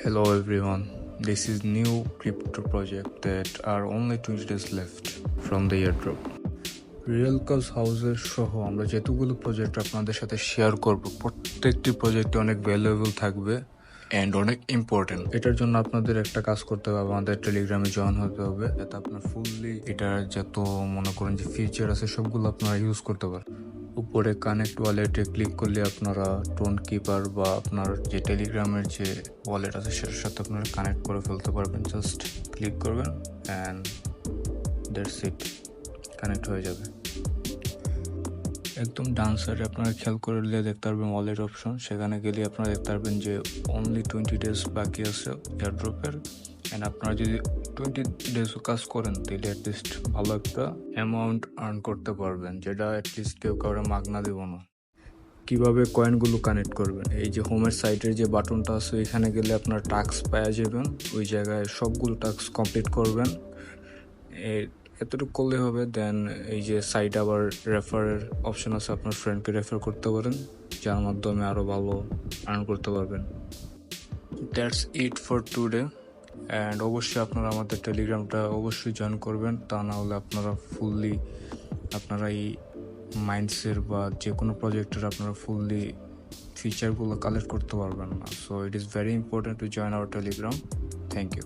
Hello everyone, this is new crypto project that are only 20 days left from the airdrop. Real cause হাউসের সহ আমরা যেতগুলো project আপনাদের সাথে share করব প্রত্যেকটি প্রজেক্টে অনেক ভ্যালুয়েবল থাকবে অ্যান্ড অনেক ইম্পর্টেন্ট। এটার জন্য আপনাদের একটা কাজ করতে হবে, আমাদের টেলিগ্রামে জয়েন হতে হবে, যাতে আপনার ফুললি এটার যত মনে করেন যে ফিচার আছে সবগুলো আপনারা ইউজ করতে পারেন। উপরে কানেক্ট ওয়ালেটে ক্লিক করলে আপনারা টোন কিপার বা আপনার যে টেলিগ্রামের যে ওয়ালেট আছে সেটার সাথে আপনারা কানেক্ট করে ফেলতে পারবেন। জাস্ট ক্লিক করবেন অ্যান্ড দ্যাটস ইট, কানেক্ট হয়ে যাবে। একদম ডান সাইডে আপনারা খেয়াল করলে দেখতে পারবেন ওয়ালেট অপশন, সেখানে গেলে আপনারা দেখতে পারবেন যে অনলি 20 ডেজ বাকি আছে এয়ারড্রপের। অ্যান্ড আপনারা যদি 20 ডেজও কাজ করেন তাহলে অ্যাটলিস্ট ভালো একটা অ্যামাউন্ট আর্ন করতে পারবেন, যেটা অ্যাটলিস্ট কেউ কাউরে মাগনা দিব না। কিভাবে কয়েনগুলো কানেক্ট করবেন, এই যে হোমের সাইটের যে বাটনটা আছে এখানে গেলে আপনার টাস্ক পাওয়া যাবেন, ওই জায়গায় সবগুলো টাস্ক কমপ্লিট করবেন। এতটুকু করলে হবে। দেন এই যে সাইট আবার রেফারের অপশন আছে, আপনার ফ্রেন্ডকে রেফার করতে পারেন, যার মাধ্যমে আরও ভালো আর্ন করতে পারবেন। That's it for today. And অবশ্যই আপনারা আমাদের টেলিগ্রামটা অবশ্যই জয়েন করবেন, তা না হলে আপনারা ফুললি আপনারা এই মাইন্ডসের বা যে কোনো প্রজেক্টের আপনারা ফুললি ফিচারগুলো কালেক্ট করতে পারবেন না। So it is very important to join our Telegram. Thank you.